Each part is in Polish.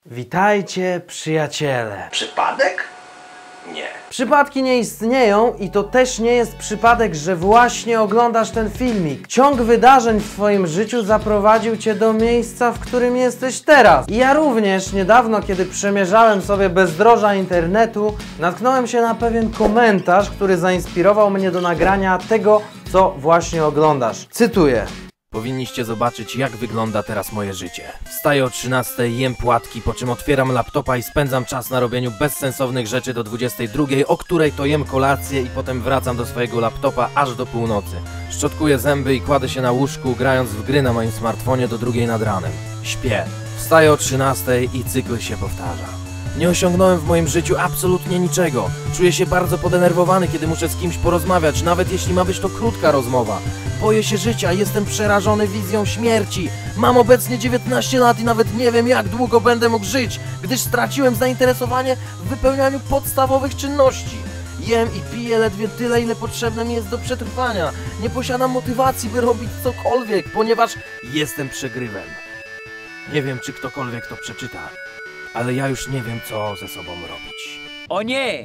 Witajcie, przyjaciele. Przypadek? Nie. Przypadki nie istnieją i to też nie jest przypadek, że właśnie oglądasz ten filmik. Ciąg wydarzeń w twoim życiu zaprowadził cię do miejsca, w którym jesteś teraz. I ja również niedawno, kiedy przemierzałem sobie bezdroża internetu, natknąłem się na pewien komentarz, który zainspirował mnie do nagrania tego, co właśnie oglądasz. Cytuję. Powinniście zobaczyć, jak wygląda teraz moje życie. Wstaję o 13:00, jem płatki, po czym otwieram laptopa i spędzam czas na robieniu bezsensownych rzeczy do 22:00, o której to jem kolację i potem wracam do swojego laptopa aż do północy. Szczotkuję zęby i kładę się na łóżku, grając w gry na moim smartfonie do 2:00 nad ranem. Śpię. Wstaję o 13:00 i cykl się powtarza. Nie osiągnąłem w moim życiu absolutnie niczego. Czuję się bardzo podenerwowany, kiedy muszę z kimś porozmawiać, nawet jeśli ma być to krótka rozmowa. Boję się życia, jestem przerażony wizją śmierci. Mam obecnie 19 lat i nawet nie wiem, jak długo będę mógł żyć, gdyż straciłem zainteresowanie w wypełnianiu podstawowych czynności. Jem i piję ledwie tyle, ile potrzebne mi jest do przetrwania. Nie posiadam motywacji, by robić cokolwiek, ponieważ jestem przegrywem. Nie wiem, czy ktokolwiek to przeczyta, ale ja już nie wiem, co ze sobą robić. O nie!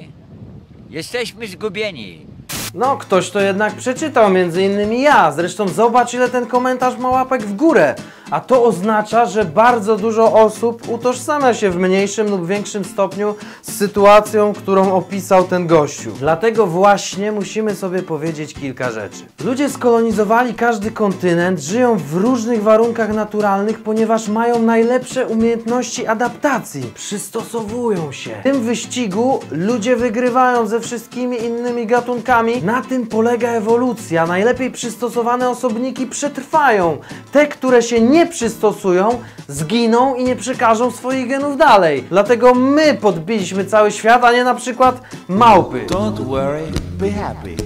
Jesteśmy zgubieni. No, ktoś to jednak przeczytał, między innymi ja. Zresztą zobacz, ile ten komentarz ma łapek w górę. A to oznacza, że bardzo dużo osób utożsamia się w mniejszym lub większym stopniu z sytuacją, którą opisał ten gościu. Dlatego właśnie musimy sobie powiedzieć kilka rzeczy. Ludzie skolonizowali każdy kontynent, żyją w różnych warunkach naturalnych, ponieważ mają najlepsze umiejętności adaptacji. Przystosowują się. W tym wyścigu ludzie wygrywają ze wszystkimi innymi gatunkami. Na tym polega ewolucja. Najlepiej przystosowane osobniki przetrwają. Te, które się nie przystosują, zginą i nie przekażą swoich genów dalej. Dlatego my podbiliśmy cały świat, a nie na przykład małpy. Don't worry, be happy.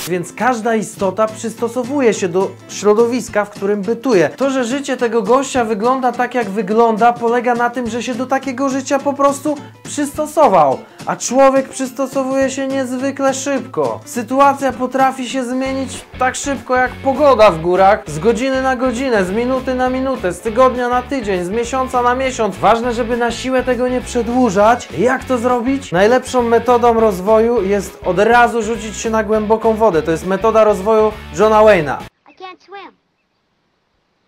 Więc każda istota przystosowuje się do środowiska, w którym bytuje. To, że życie tego gościa wygląda tak, jak wygląda, polega na tym, że się do takiego życia po prostu przystosował. A człowiek przystosowuje się niezwykle szybko. Sytuacja potrafi się zmienić tak szybko jak pogoda w górach, z godziny na godzinę, z minuty na minutę, z tygodnia na tydzień, z miesiąca na miesiąc. Ważne, żeby na siłę tego nie przedłużać. Jak to zrobić? Najlepszą metodą rozwoju jest od razu rzucić się na głęboką wodę. To jest metoda rozwoju Johna Wayne'a. I can't swim.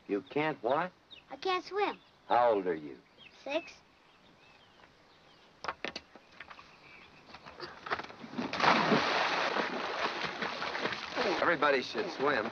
You can't what? I can't swim. How old are you? 6. Everybody should swim.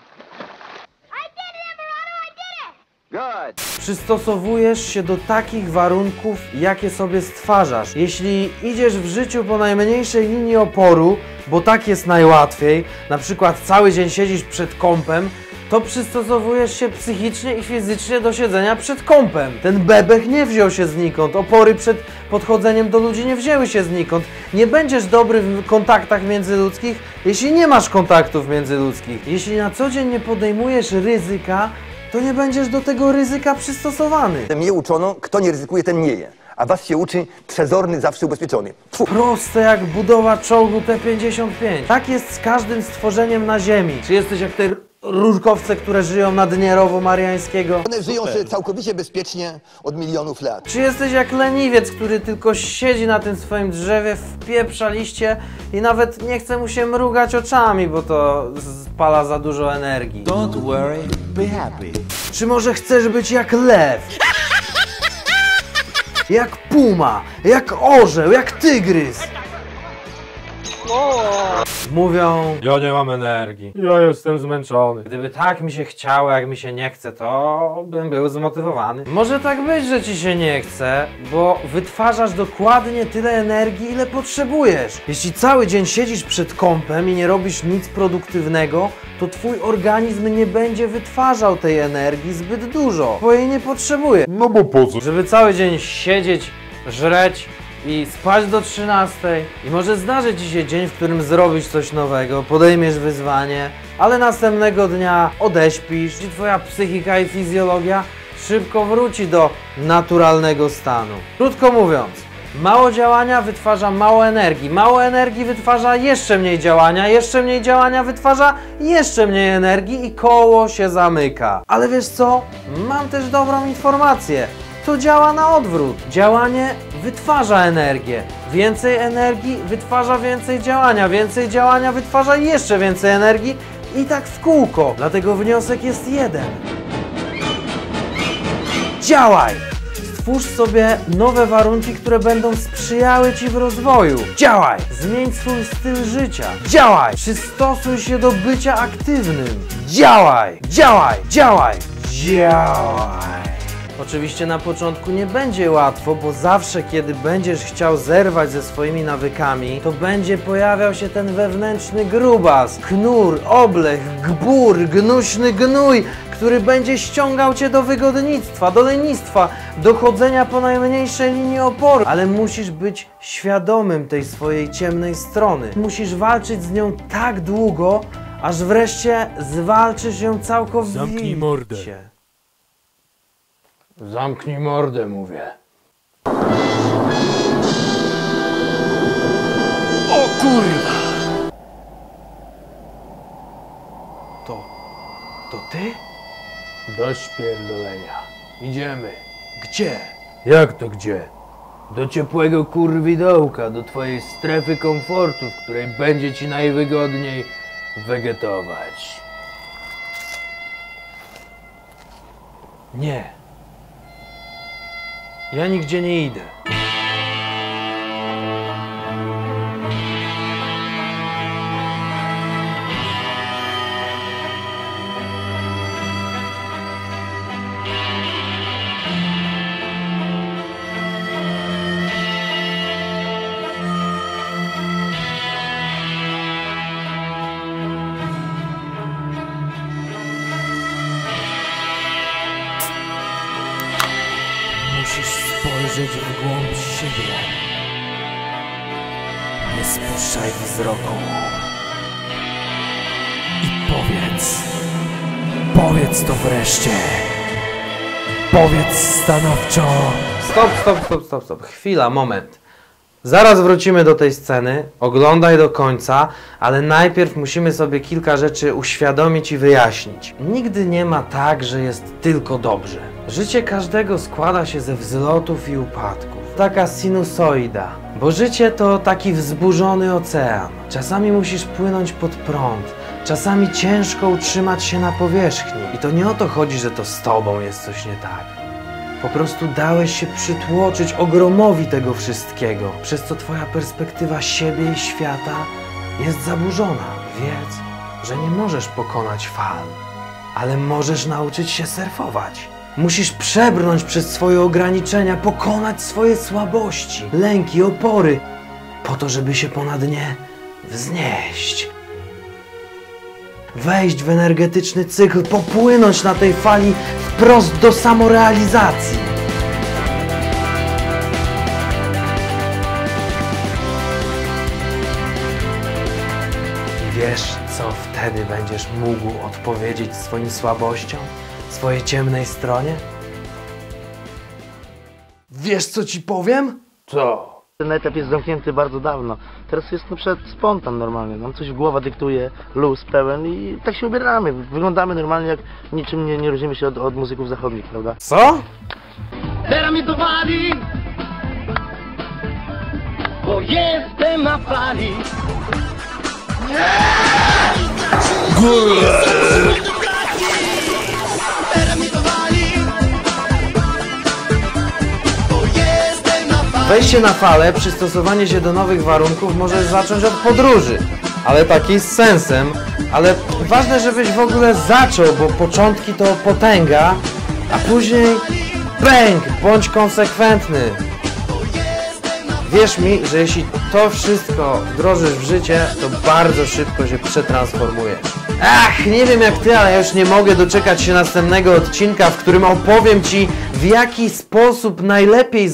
I did it, Emerado! I did it! Good. Przystosowujesz się do takich warunków, jakie sobie stwarzasz. Jeśli idziesz w życiu po najmniejszej linii oporu, bo tak jest najłatwiej, na przykład cały dzień siedzisz przed kompem, to przystosowujesz się psychicznie i fizycznie do siedzenia przed kompem. Ten bebech nie wziął się znikąd, opory przed podchodzeniem do ludzi nie wzięły się znikąd. Nie będziesz dobry w kontaktach międzyludzkich, jeśli nie masz kontaktów międzyludzkich. Jeśli na co dzień nie podejmujesz ryzyka, to nie będziesz do tego ryzyka przystosowany. Mnie uczono, kto nie ryzykuje, ten nie je. A was się uczy przezorny, zawsze ubezpieczony. Tfu. Proste jak budowa czołgu T-55. Tak jest z każdym stworzeniem na Ziemi. Czy jesteś jak te rurkowce, które żyją na dnie rowu mariańskiego? One żyją sobie całkowicie bezpiecznie od milionów lat. Czy jesteś jak leniwiec, który tylko siedzi na tym swoim drzewie, wpieprza liście i nawet nie chce mu się mrugać oczami, bo to spala za dużo energii? Don't worry, be happy. Czy może chcesz być jak lew? Jak puma, jak orzeł, jak tygrys? Mówią, ja nie mam energii, ja jestem zmęczony. Gdyby tak mi się chciało, jak mi się nie chce, to bym był zmotywowany. Może tak być, że ci się nie chce, bo wytwarzasz dokładnie tyle energii, ile potrzebujesz. Jeśli cały dzień siedzisz przed kompem i nie robisz nic produktywnego, to twój organizm nie będzie wytwarzał tej energii zbyt dużo, bo jej nie potrzebuje. No bo po co? Żeby cały dzień siedzieć, żreć i spać do 13:00 i może zdarzyć ci się dzień, w którym zrobisz coś nowego, podejmiesz wyzwanie, ale następnego dnia odeśpisz i twoja psychika i fizjologia szybko wróci do naturalnego stanu. Krótko mówiąc, mało działania wytwarza mało energii wytwarza jeszcze mniej działania wytwarza jeszcze mniej energii i koło się zamyka. Ale wiesz co? Mam też dobrą informację. to działa na odwrót. Działanie wytwarza energię. Więcej energii wytwarza więcej działania wytwarza jeszcze więcej energii i tak w kółko. Dlatego wniosek jest jeden. Działaj! Stwórz sobie nowe warunki, które będą sprzyjały Ci w rozwoju. Działaj! Zmień swój styl życia. Działaj! Przystosuj się do bycia aktywnym. Działaj! Działaj! Działaj! Działaj! Oczywiście na początku nie będzie łatwo, bo zawsze kiedy będziesz chciał zerwać ze swoimi nawykami, to będzie pojawiał się ten wewnętrzny grubas, knur, oblech, gbur, gnuśny gnój, który będzie ściągał Cię do wygodnictwa, do lenistwa, do chodzenia po najmniejszej linii oporu. Ale musisz być świadomym tej swojej ciemnej strony. Musisz walczyć z nią tak długo, aż wreszcie zwalczysz ją całkowicie. Zamknij mordę. Zamknij mordę, mówię. O kurwa! To ty? Dość pierdolenia. Idziemy. Gdzie? Jak to gdzie? Do ciepłego kurwidołka, do twojej strefy komfortu, w której będzie ci najwygodniej wegetować. Nie. Ja nigdzie nie idę. Musisz spojrzeć w głąb siebie. Nie spuszczaj wzroku. I powiedz to wreszcie. Powiedz stanowczo. Stop. Chwila, moment. Zaraz wrócimy do tej sceny, oglądaj do końca, ale najpierw musimy sobie kilka rzeczy uświadomić i wyjaśnić. Nigdy nie ma tak, że jest tylko dobrze. Życie każdego składa się ze wzlotów i upadków. Taka sinusoida. Bo życie to taki wzburzony ocean. Czasami musisz płynąć pod prąd, czasami ciężko utrzymać się na powierzchni. I to nie o to chodzi, że to z tobą jest coś nie tak. Po prostu dałeś się przytłoczyć ogromowi tego wszystkiego, przez co twoja perspektywa siebie i świata jest zaburzona. Wiedz, że nie możesz pokonać fal, ale możesz nauczyć się surfować. Musisz przebrnąć przez swoje ograniczenia, pokonać swoje słabości, lęki, opory, po to, żeby się ponad nie wznieść. Wejść w energetyczny cykl, popłynąć na tej fali wprost do samorealizacji. Wiesz, co wtedy będziesz mógł odpowiedzieć swoim słabościom, swojej ciemnej stronie? Wiesz, co ci powiem? Co? Ten etap jest zamknięty bardzo dawno. Teraz jest na przykład spontan normalnie. Nam coś głowa dyktuje, luz pełen i tak się ubieramy. Wyglądamy normalnie, jak niczym nie różnimy się od muzyków zachodnich, prawda? Co? Teraz mi to wali, bo jestem na fali. Teraz mi to wali, bo jestem na fali. Wejście na falę, przystosowanie się do nowych warunków możesz zacząć od podróży. Ale takiej z sensem. Ale ważne, żebyś w ogóle zaczął, bo początki to potęga, a później bęk, bądź konsekwentny. Wierz mi, że jeśli to wszystko wdrożysz w życie, to bardzo szybko się przetransformujesz. Ach, nie wiem jak ty, ale ja już nie mogę doczekać się następnego odcinka, w którym opowiem ci, w jaki sposób najlepiej